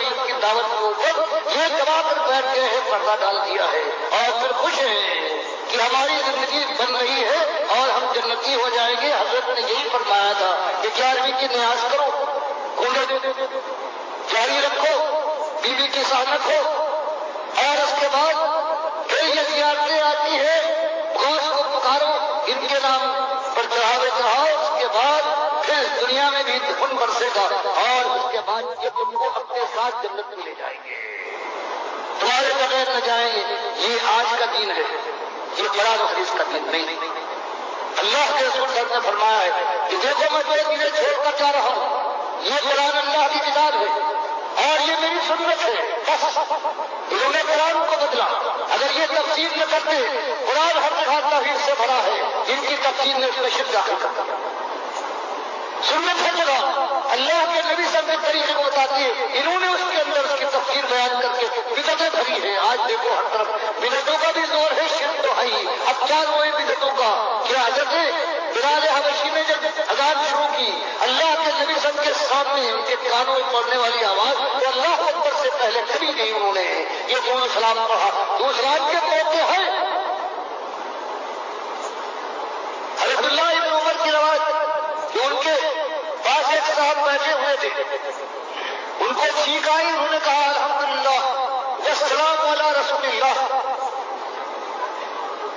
توحید کی دعوت کے اوپر یہ دبا کر بیٹھ گئے ہیں، پردہ ڈال دیا ہے اور پھر خوش ہیں کہ ہماری زندگی بن رہی ہے اور ہم جنتی ہو جائیں گے۔ حضرت نے یہی فرمایا تھا کہ 11ویں کی نیاز کرو، گھونگٹ جاری رکھو، بیوی کی سہانت ہو، اور اس کے بعد پھر یہ زیارتیں آتی ہے، غوث کو پکارو، ان کے نام پر چڑھاوے چڑھاؤ، اس کے بعد پھر دنیا میں بھی خون برسے گا اور اس کے بعد یہ تم کو اپنے ساتھ جنت میں لے جائیں گے، تمہارے بغیر نہ جائیں گے۔ یہ آج کا دین ہے، یہ قرآن و حدیث کا دین نہیں۔ اللہ کے رسول صلی اللہ علیہ وسلم نے فرمایا ہے کہ دیکھو میں تیرے دین چھوڑ کر جا رہا ہوں، یہ قرآن اللہ کی کتاب ہے اور یہ میری سنت ہے۔ بس انہوں نے قرآن کو بدلا، اگر یہ تفسیر نہ کرتے، قرآن ہر جگہ توحید سے بھرا ہے، جن کی تفسیر نے اس میں شرک داخل کر دیا۔ سنت ہر جگہ اللہ کے نبی صلی اللہ علیہ وسلم کے طریقے کو بتاتی ہے، انہوں نے اس کے اندر اس کی تفسیر بیان کر کے بدعتیں بھری ہے۔ آج دیکھو ہر طرف بدعتوں کا بھی زور ہے، شرک تو ہے ہی، اب کیا ہوئے بدعتوں کا کہ حضرت بلال حبشی نے جب اذان شروع کی، اللہ کے نبی صلی اللہ علیہ وسلم کے سامنے ان کے کانوں میں پڑنے والی آواز تو اللہ اکبر سے پہلے کبھی نہیں انہوں نے یہ دونوں سلام پڑھا۔ دوسرا کے موقع ہے حضرت اللہ ابن عمر کی روایت، جو ان کے پاس ایک صاحب بیٹھے ہوئے تھے، ان کو چھینک آئی، انہوں نے کہا الحمدللہ والسلام علی رسول اللہ،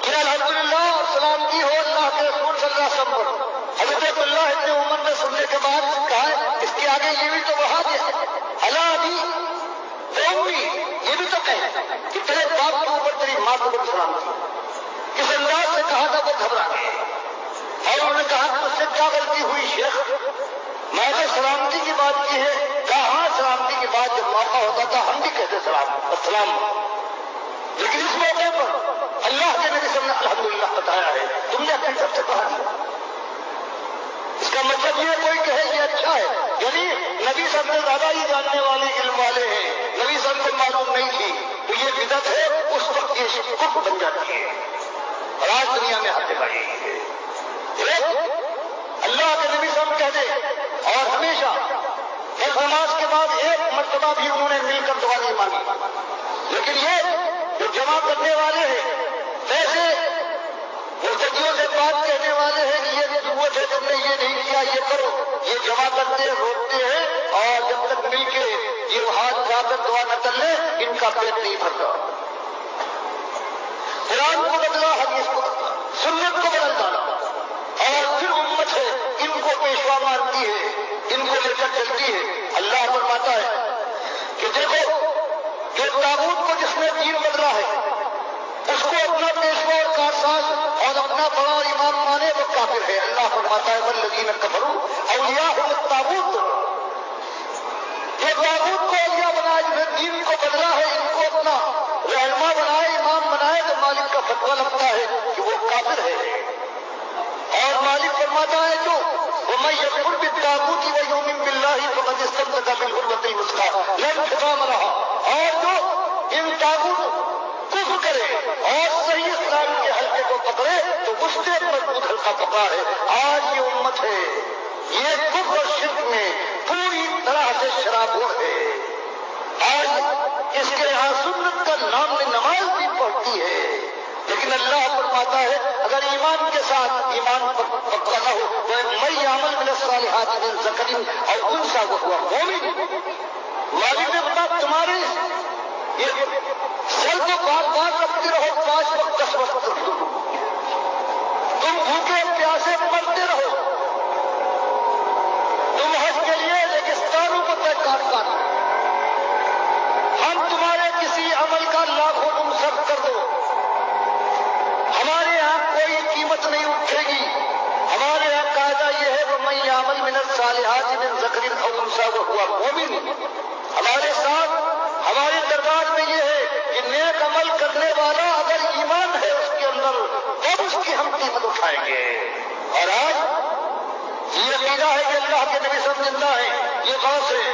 کہ الحمدللہ اور سلام کی ہو اللہ کے رسول صلی اللہ علیہ وسلم پر۔ حضرت عبداللہ ابن عمر نے سننے کے بعد کہا اس کے آگے یہ بھی تو بڑھا دیا، اللہ ابھی قومی، یہ بھی تو کہیں کہ تیرے باپ کے اوپر تیری ماں کے اوپر سلام کی۔ اس انداز سے کہا تھا وہ گھبرا گئے اور انہوں نے کہا کہ اس سے کیا غلطی ہوئی شیخ، میں نے سلامتی کی بات کی ہے۔ کہا ہاں سلامتی کی بات جب موقع ہوتا تھا ہم بھی کہتے السلام، لیکن اس موقع پر اللہ کے نبی صلی اللہ علیہ وسلم نے الحمدللہ بتایا ہے، تم نے اپنی طرف سے پڑھا دیا۔ اس کا مطلب یہ کوئی کہے یہ اچھا ہے، یعنی نبی صلی اللہ علیہ وسلم زیادہ ہی جاننے والے علم والے ہیں، نبی صلی اللہ علیہ وسلم کو معلوم نہیں تھی تو یہ بدعت ہے، اس وقت یہ کفر بن جاتی ہے اور آج دنیا میں حد بڑھ گئی ہے۔ اللہ کے نبی صلی اللہ علیہ وسلم کہہ دے اور ہمیشہ ایک نماز کے بعد ایک مرتبہ بھی انہوں نے مل کر دعا نہیں مانگی، لیکن یہ جو جمع کرنے والے ہیں ویسے مرتدیوں سے بات کہنے والے ہیں کہ یہ نبوت ہے، تم نے یہ نہیں کیا یہ کرو، یہ جمع کرتے ہیں روکتے ہیں اور جب تک مل کے یہ ہاتھ جا کر دعا نہ کر لے ان کا پیٹ نہیں بھرتا۔ قرآن کو بدلا، حدیث کو بدلا، سنت کو بدل ڈالا اور پھر امت ہے ان کو پیشوا مارتی ہے، ان کو لے کر چلتی ہے۔ اللہ فرماتا ہے کہ دیکھو کہ تاغوت کو جس نے دین بدلا ہے اس کو اپنا پیشوا اور کارساز اور اپنا بڑا اور امام مانے وہ کافر ہے۔ اللہ فرماتا ہے والذین کفروا اولیاءہم الطاغوت، یہ تاغوت کو اولیاء بنائے، جنہیں دین کو بدلا ہے ان کو اپنا رہنما بنائے، امام بنائے تو مالک کا فتویٰ لگتا ہے کہ وہ کافر ہے۔ اور مالک فرماتا ہے جو وَمَن يَكْفُرْ بِالطَّاغُوتِ وَيُؤْمِن بِاللَّهِ فَقَدِ اسْتَمْسَكَ بِالْعُرْوَةِ الْوُثْقَىٰ لَا انفصام لَهَا، اور جو ان طاغوت کفر کرے اور صحیح اسلام کے حلقے کو پکڑے تو اس سے مضبوط حلقہ پکڑا ہے۔ آج یہ امت ہے یہ کفر اور شرک میں پوری طرح سے شرابور ہے۔ آج اس کے یہاں سنت کا نام میں نماز بھی پڑھتی ہے، لیکن اللہ فرماتا ہے اگر ایمان کے ساتھ ایمان پکا نہ ہو تو میں عمل من الصالحات من ذکر اور انثى وهو مؤمن، والد نے بتا تمہارے یہ سر کو بار بار رکھتے رہو، 5 وقت 10 وقت رکھ دو، تم بھوکے پیاسے مرتے رہو، تم حج کے لیے ریگستانوں کو تحقیق کرو، ہم تمہارے کسی عمل کا لاکھوں تم صرف کر دو، ہمارے یہاں کوئی قیمت نہیں اٹھے گی، ہمارے یہاں قاعدہ یہ ہے وَمَن يَعْمَلْ مِنَ الصَّالِحَاتِ مِن ذَكَرٍ أَوْ أُنثىٰ وَهُوَ مُؤْمِنٌ، ہمارے ساتھ ہمارے دربار میں یہ ہے کہ نیک عمل کرنے والا اگر ایمان ہے اس کے اندر تب اس کی ہم قیمت اٹھائیں گے۔ اور آج یہ عقیدہ ہے کہ اللہ کے نبی سب زندہ ہے، یہ غوث ہے،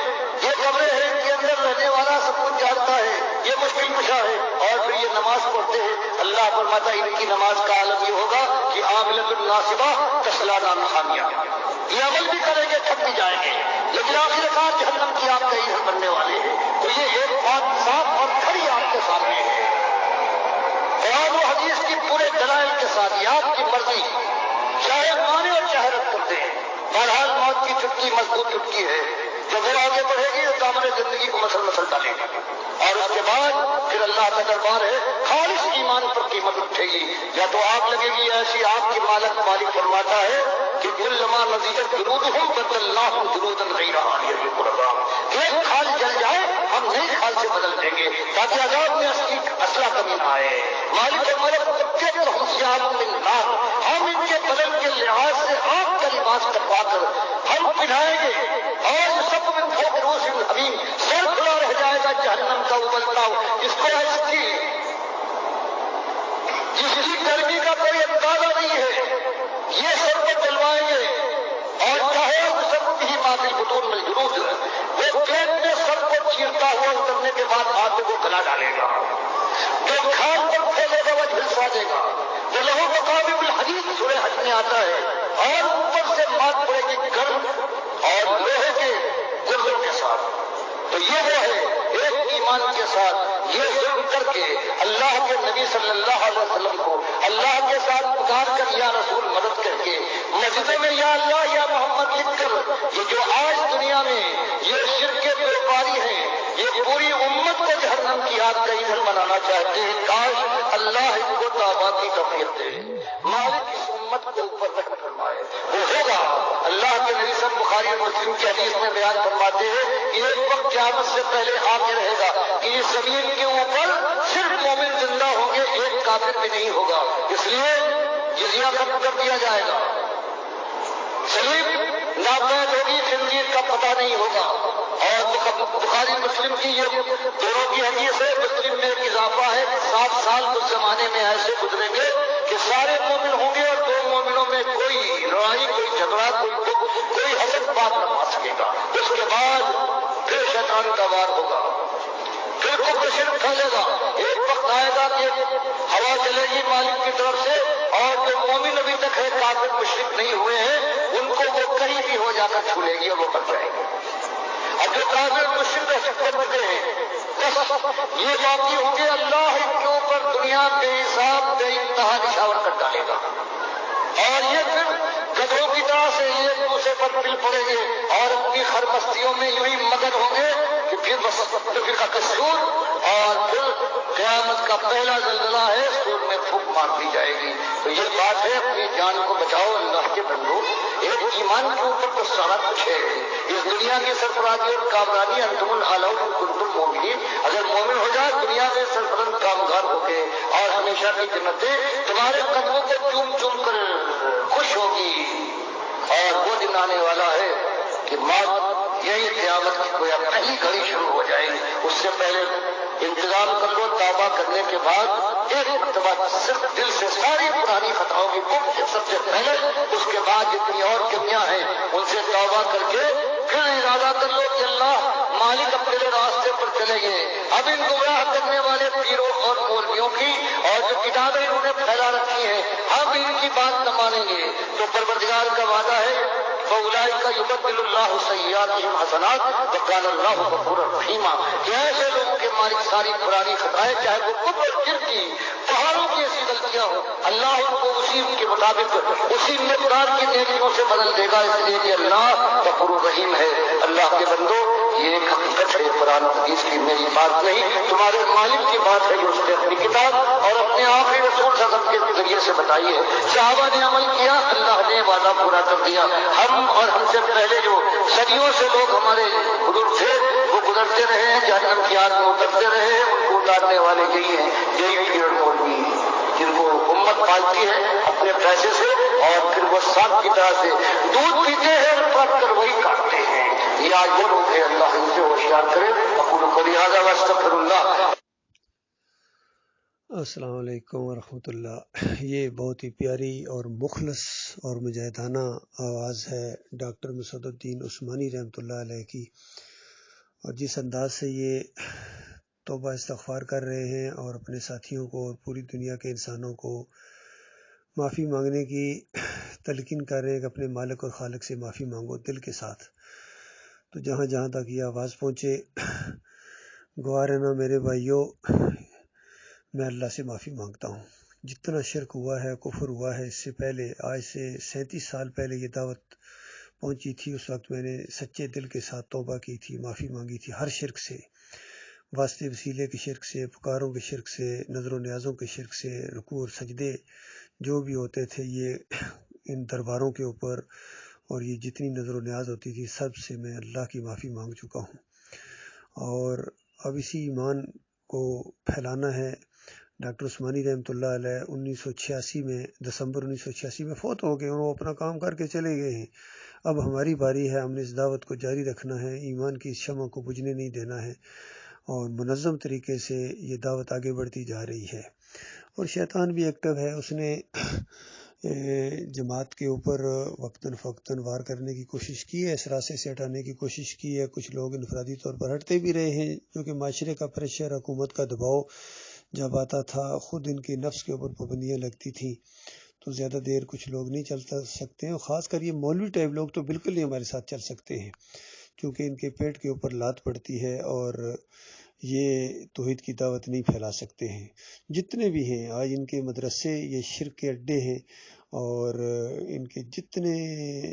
یہ قبریں ہیں، ان کے اندر رہنے والا سب کچھ جانتا ہے، یہ مشکل کشا ہے، اور پھر یہ نماز پڑھتے ہیں۔ اللہ فرماتا ہے ان کی نماز کا عالم یہ ہوگا کہ عاملۃ ناصبہ تصلیٰ نار حامیہ، یہ عمل بھی کریں گے تھک بھی جائیں گے، لیکن آخر کار جہنم کی آپ کا ایندھن بننے والے ہیں۔ ساتھ یہ آپ کی مرضی، چاہے مانے اور چاہے رد کر دیں، بہرحال موت کی چٹکی مضبوط چٹکی ہے، جب وہ آگے بڑھے گی تو دامن زندگی کو مسل ڈالے گی، اور اس کے بعد پھر اللہ کا دربار ہے، خالص ایمان پر قیمت اٹھے گی، یا تو آگ لگے گی ایسی آگ کی مالک فرماتا ہے کہ کلما نضجت جلودہم بدلناہم جلودا غیرہا لیذوقوا، ایک کھال جل جائے ہم نئی کھال سے بدل دیں گے تاکہ عذاب میں اصلا کمی نہ آئے۔ مالک ہم ثیاب من نار، ہم ان کے بدن کے لحاظ سے آگ کا لباس کٹوا کر ہم پہنائیں گے، اور سب من فوق رؤوسہم الحمیم، سر کھلا رہ جائے گا جہنم کا ابلتا اس کو جس کی گرمی کا کوئی اندازہ نہیں ہے، یہ سر کو جلوائیں گے، اور چاہے سب ہی معافی بطون میں جلود، وہ پیٹ میں سر کو چیرتا ہوا اترنے کے بعد ہاتھوں کو گلا ڈالے گا، جو کھان پر پھیلے گا وہ جھلسا دے گا، جو لہو مقابل الحدید سورہ حج میں آتا ہے، اور اوپر سے مات پڑے گی گرم اور لوہے کے گردوں کے ساتھ۔ تو یہ وہ ہے ایک ایمان کے ساتھ یہ ظلم کر کے اللہ کے نبی صلی اللہ علیہ وسلم کو اللہ کے ساتھ پکار کر یا رسول مدد کر کے مسجدوں میں یا اللہ یا محمد لکھ کر یہ جو آج دنیا میں یہ شرک کے بیوپاری ہیں، یہ پوری امت کو جہنم کی آگ کا ایندھن بنانا چاہتے ہیں، کاش اللہ ان کو توبہ کی توفیق دے، مالک اس امت کے اوپر رحم فرمائے۔ وہ ہوگا اللہ کے نبی صلی بخاری اور مسلم کی حدیث میں بیان فرماتے ہیں کہ ایک وقت قیامت سے پہلے آگے رہے گا کہ اس زمین کے اوپر صرف مومن زندہ ہوں گے، ایک کافر بھی نہیں ہوگا، اس لیے جزیہ ختم کر دیا جائے گا، سلیب ناپید ہوگی، خنزیر کا پتہ نہیں ہوگا، اور بخاری مسلم کی یہ دونوں کی حدیث ہے، مسلم میں ایک اضافہ ہے کہ 7 سال اس زمانے میں ایسے گزریں گے کہ سارے مومن ہوں گے اور دو مومنوں میں کوئی لڑائی، کوئی جھگڑا، کوئی حسد بات نہ پا سکے گا، اس کے بعد پھر شیطان کا وار ہوگا، پھر کفر شرک پھیلے گا، ایک وقت آئے گا کہ ہوا چلے گی مالک کی طرف سے، اور جو مومن ابھی تک ہے کافر مشرک نہیں ہوئے ہیں ان کو وہ کہیں بھی ہو جا کر چھولے گی اور وہ بچ جائے گی، اور جو کافر مشرک رہتے بچے ہیں یہ باقی ہوں گے، اللہ ان کے اوپر دنیا بے حساب بے انتہا نشاور کر ڈالے گا، اور یہ پھر گدھوں کی طرح سے ایک دوسرے پر مل پڑیں گے اور اپنی خرمستیوں میں یوں ہی مگن ہوں گے کہ پھر کا قصور، اور پھر قیامت کا پہلا زلزلہ ہے، سور میں پھونک مار دی جائے گی۔ تو یہ بات ہے اپنی جان کو بچاؤ اللہ کے بندو، ایک ایمان کے اوپر تو سارا کچھ ہے، اس دنیا کی سرفرازی اور کامرانی انتم الاعلون ان کنتم مومنین، اگر مومن ہو جائے دنیا میں سرفرند کامگار ہو کے اور ہمیشہ کی جنتیں تمہارے قدموں کو چوم چوم کر خوش ہوگی، اور وہ دن آنے والا ہے کہ موت یہی قیامت کی کوئی پہلی گھڑی شروع ہو جائے گی، اس سے پہلے انتظام کر لو، توبہ کرنے کے بعد ایک مرتبہ صرف دل سے ساری پرانی خطاؤں کی کفر سب سے پہلے، اس کے بعد جتنی اور کمیاں ہیں ان سے توبہ کر کے پھر ارادہ کر لو کہ اللہ مالک اپنے راستے پر چلے گئے، اب ان گمراہ کرنے والے پیروں اور مولویوں کی اور جو کتابیں انہوں نے پھیلا رکھی ہیں ہم ان کی بات نہ مانیں گے، تو پروردگار کا وعدہ ہے فَأُولَٰئِكَ يُبَدِّلُ اللَّهُ سَيِّئَاتِهِمْ حَسَنَاتٍ وَكَانَ اللَّهُ غَفُورًا رَحِيمًا، کہ ایسے لوگوں کے مالک ساری پرانی خطائیں چاہے وہ کفر شرک کی پہاڑوں کی ایسی غلطیاں ہوں، اللہ ان کو اسی کے مطابق اسی مقدار کی نیکیوں سے بدل دے گا، اس لیے کہ اللہ غفور رحیم ہے۔ اللہ کے بندو یہ ایک حقیقت ہے، قرآن حدیث کی میری بات نہیں، تمہارے مالک کی بات ہے جو اس نے اپنی کتاب اور اپنے آخری رسول صلی اللہ علیہ وسلم کے ذریعے سے بتائی ہے۔ صحابہ نے عمل کیا، اللہ نے وعدہ پورا کر دیا، ہم اور ہم سے پہلے جو صدیوں سے لوگ ہمارے بزرگ تھے وہ گزرتے رہے ہیں، جہنم کی آگ میں اترتے رہے ہیں، ان کو اتارنے والے یہی ہیں، یہی پیڑ مولوی جن کو امت پالتی ہے اپنے پیسے سے، اور پھر وہ سانپ کی طرح سے دودھ پیتے ہیں اور پڑھ کر وہی کاٹتے ہیں، یہ آج وہ لوگ ہیں، اللہ ان سے ہوشیار کرے۔ اقول قولی ھذا واستغفر اللہ۔ السلام علیکم ورحمۃ اللہ۔ یہ بہت ہی پیاری اور مخلص اور مجاہدانہ آواز ہے ڈاکٹر مسعود الدین عثمانی رحمۃ اللہ علیہ کی، اور جس انداز سے یہ توبہ استغفار کر رہے ہیں اور اپنے ساتھیوں کو اور پوری دنیا کے انسانوں کو معافی مانگنے کی تلقین کر رہے ہیں کہ اپنے مالک اور خالق سے معافی مانگو دل کے ساتھ، تو جہاں جہاں تک یہ آواز پہنچے گوار ہے نا میرے بھائیوں، میں اللہ سے معافی مانگتا ہوں۔ جتنا شرک ہوا ہے، کفر ہوا ہے، اس سے پہلے آج سے 37 سال پہلے یہ دعوت پہنچی تھی. اس وقت میں نے سچے دل کے ساتھ توبہ کی تھی، معافی مانگی تھی ہر شرک سے، واسطے وسیلے کے شرک سے، پکاروں کے شرک سے، نظر و نیازوں کے شرک سے، رکوع اور سجدے جو بھی ہوتے تھے یہ ان درباروں کے اوپر، اور یہ جتنی نظر و نیاز ہوتی تھی سب سے میں اللہ کی معافی مانگ چکا ہوں. اور اب اسی ایمان کو پھیلانا ہے. ڈاکٹر عثمانی رحمۃ اللہ علیہ 1986 میں دسمبر 1986 میں فوت ہو گئے، اور وہ اپنا کام کر کے چلے گئے ہیں. اب ہماری باری ہے، ہم نے اس دعوت کو جاری رکھنا ہے، ایمان کی اس شمع کو بجھنے نہیں دینا ہے، اور منظم طریقے سے یہ دعوت آگے بڑھتی جا رہی ہے. اور شیطان بھی ایکٹیو ہے، اس نے جماعت کے اوپر وقتاً فوقتاً وار کرنے کی کوشش کی ہے، اس راستے سے ہٹانے کی کوشش کی ہے. کچھ لوگ انفرادی طور پر ہٹتے بھی رہے ہیں، کیونکہ معاشرے کا پریشر، حکومت کا دباؤ جب آتا تھا، خود ان کے نفس کے اوپر پابندیاں لگتی تھیں، تو زیادہ دیر کچھ لوگ نہیں چل سکتے ہیں. اور خاص کر یہ مولوی ٹائپ لوگ تو بالکل نہیں ہمارے ساتھ چل سکتے ہیں، کیونکہ ان کے پیٹ کے اوپر لات پڑتی ہے اور یہ توحید کی دعوت نہیں پھیلا سکتے ہیں. جتنے بھی ہیں آج ان کے مدرسے یہ شرک کے اڈے ہیں، اور ان کے جتنے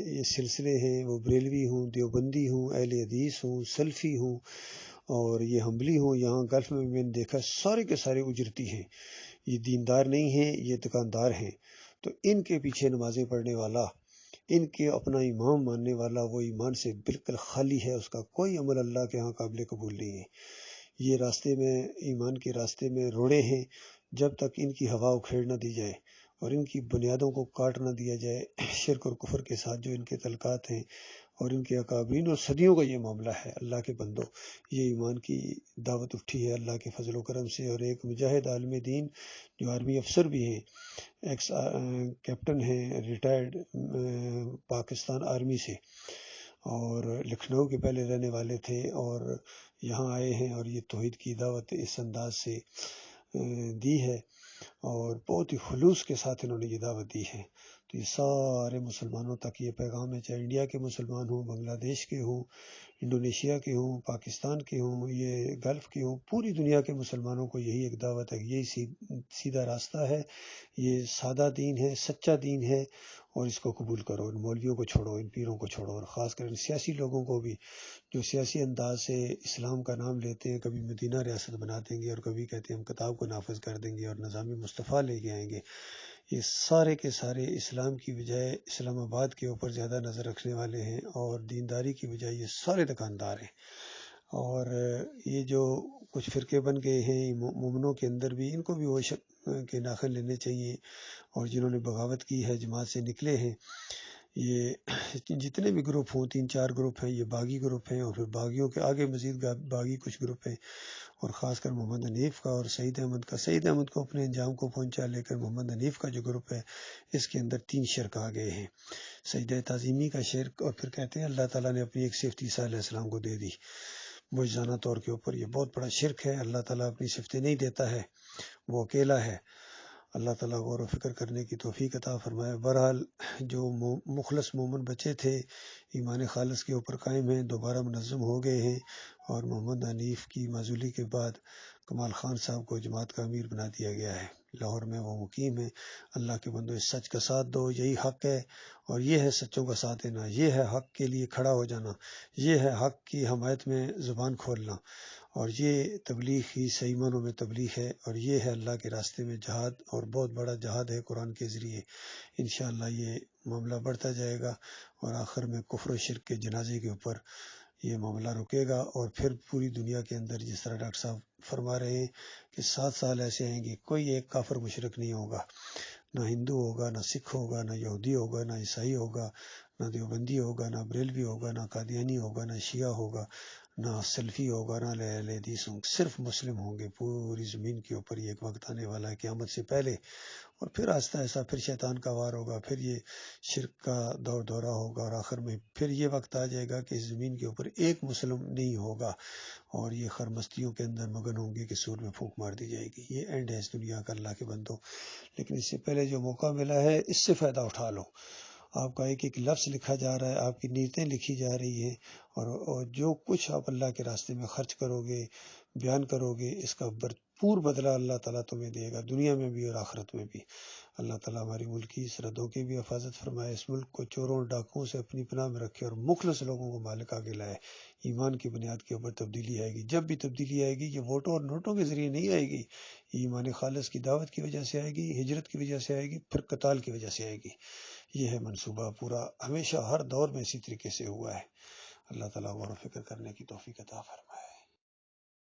یہ سلسلے ہیں، وہ بریلوی ہوں، دیوبندی ہوں، اہل حدیث ہوں، سلفی ہوں، اور یہ حنبلی ہوں. یہاں گلف میں نے دیکھا سارے کے سارے اجرتی ہیں، یہ دیندار نہیں ہیں، یہ دکاندار ہیں. تو ان کے پیچھے نمازیں پڑھنے والا، ان کے اپنا امام ماننے والا، وہ ایمان سے بالکل خالی ہے، اس کا کوئی عمل اللہ کے ہاں قابل قبول نہیں ہے. یہ راستے میں، ایمان کے راستے میں روڑے ہیں. جب تک ان کی ہوا اکھیڑ نہ دی جائے اور ان کی بنیادوں کو کاٹ نہ دیا جائے، شرک اور کفر کے ساتھ جو ان کے تعلقات ہیں اور ان کے اکابرین، اور صدیوں کا یہ معاملہ ہے. اللہ کے بندو، یہ ایمان کی دعوت اٹھی ہے اللہ کے فضل و کرم سے. اور ایک مجاہد عالم دین جو آرمی افسر بھی ہیں، ایکس کیپٹن ہیں، ریٹائرڈ پاکستان آرمی سے، اور لکھنؤ کے پہلے رہنے والے تھے، اور یہاں آئے ہیں اور یہ توحید کی دعوت اس انداز سے دی ہے، اور بہت ہی خلوص کے ساتھ انہوں نے یہ دعوت دی ہے. تو یہ سارے مسلمانوں تک یہ پیغام ہے، چاہے انڈیا کے مسلمان ہوں، بنگلہ دیش کے ہوں، انڈونیشیا کے ہوں، پاکستان کے ہوں، یہ گلف کے ہوں، پوری دنیا کے مسلمانوں کو یہی ایک دعوت ہے. یہی سیدھا راستہ ہے، یہ سادہ دین ہے، سچا دین ہے، اور اس کو قبول کرو. ان مولویوں کو چھوڑو، ان پیروں کو چھوڑو، اور خاص کر ان سیاسی لوگوں کو بھی جو سیاسی انداز سے اسلام کا نام لیتے ہیں، کبھی مدینہ ریاست بنا دیں گے اور کبھی کہتے ہیں ہم کتاب کو نافذ کر دیں گے اور نظام مصطفیٰ لے کے آئیں گے. یہ سارے کے سارے اسلام کی بجائے اسلام آباد کے اوپر زیادہ نظر رکھنے والے ہیں، اور دینداری کی بجائے یہ سارے دکاندار ہیں. اور یہ جو کچھ فرقے بن گئے ہیں مومنوں کے اندر بھی، ان کو بھی وہ کے ناخن لینے چاہیے. اور جنہوں نے بغاوت کی ہے، جماعت سے نکلے ہیں، یہ جتنے بھی گروپ ہوں، 3-4 گروپ ہیں، یہ باغی گروپ ہیں، اور پھر باغیوں کے آگے مزید باغی کچھ گروپ ہیں، اور خاص کر محمد حنیف کا اور سعید احمد کا. سعید احمد کو اپنے انجام کو پہنچا، لیکن محمد حنیف کا جو گروپ ہے اس کے اندر 3 شرک آ گئے ہیں. سجدہ تعظیمی کا شرک، اور پھر کہتے ہیں اللہ تعالیٰ نے اپنی ایک صفت عیسیٰ علیہ السلام کو دے دی مجزانہ طور کے اوپر. یہ بہت بڑا شرک ہے. اللہ تعالیٰ اپنی صفتیں نہیں دیتا ہے، وہ اکیلا ہے. اللہ تعالیٰ غور و فکر کرنے کی توفیق عطا فرمائے. بہرحال جو مخلص مومن بچے تھے ایمان خالص کے اوپر قائم ہیں، دوبارہ منظم ہو گئے ہیں، اور محمد حنیف کی معزولی کے بعد کمال خان صاحب کو جماعت کا امیر بنا دیا گیا ہے. لاہور میں وہ مقیم ہے. اللہ کے بندو، اس سچ کا ساتھ دو، یہی حق ہے، اور یہ ہے سچوں کا ساتھ دینا، یہ ہے حق کے لیے کھڑا ہو جانا، یہ ہے حق کی حمایت میں زبان کھولنا، اور یہ تبلیغ ہی صحیح معنوں میں تبلیغ ہے، اور یہ ہے اللہ کے راستے میں جہاد، اور بہت بڑا جہاد ہے قرآن کے ذریعے. انشاءاللہ یہ معاملہ بڑھتا جائے گا، اور آخر میں کفر و شرک کے جنازے کے اوپر یہ معاملہ رکے گا. اور پھر پوری دنیا کے اندر جس طرح ڈاکٹر صاحب فرما رہے ہیں کہ 7 سال ایسے آئیں گے، کوئی ایک کافر مشرک نہیں ہوگا، نہ ہندو ہوگا، نہ سکھ ہوگا، نہ یہودی ہوگا، نہ عیسائی ہوگا، نہ دیوبندی ہوگا، نہ بریلوی ہوگا، نہ قادیانی ہوگا، نہ شیعہ ہوگا، نہ سلفی ہوگا، نہ اہل حدیث ہوں، صرف مسلم ہوں گے. پوری زمین کے اوپر یہ ایک وقت آنے والا ہے قیامت سے پہلے، اور پھر آہستہ آہستہ پھر شیطان کا وار ہوگا، پھر یہ شرک کا دور دورہ ہوگا، اور آخر میں پھر یہ وقت آ جائے گا کہ اس زمین کے اوپر ایک مسلم نہیں ہوگا، اور یہ خرمستیوں کے اندر مگن ہوں گے کہ سور میں پھونک مار دی جائے گی. یہ اینڈ ہے اس دنیا کا اللہ کے بندو. لیکن اس سے پہلے جو موقع ملا ہے اس سے فائدہ اٹھا لو. آپ کا ایک ایک لفظ لکھا جا رہا ہے، آپ کی نیتیں لکھی جا رہی ہیں، اور جو کچھ آپ اللہ کے راستے میں خرچ کرو گے، بیان کرو گے، اس کا بھرپور بدلہ اللہ تعالیٰ تمہیں دے گا، دنیا میں بھی اور آخرت میں بھی۔ اللہ تعالیٰ ہماری ملک کی سرحدوں کی بھی حفاظت فرمائے، اس ملک کو چوروں اور ڈاکوؤں سے اپنی پناہ میں رکھے اور مخلص لوگوں کو مالک آگے لائے۔ ایمان کی بنیاد کے اوپر تبدیلی آئے گی، جب بھی تبدیلی آئے گی یہ ووٹوں اور نوٹوں کے ذریعے نہیں آئے گی، ایمان خالص کی دعوت کی وجہ سے آئے گی، ہجرت کی وجہ سے آئے گی، پھر قتال کی وجہ سے آئے گی۔ یہ ہے منصوبہ پورا، ہمیشہ ہر دور میں اسی طریقے سے ہوا ہے۔ اللہ تعالیٰ غور و فکر کرنے کی توفیق عطا فرمائے۔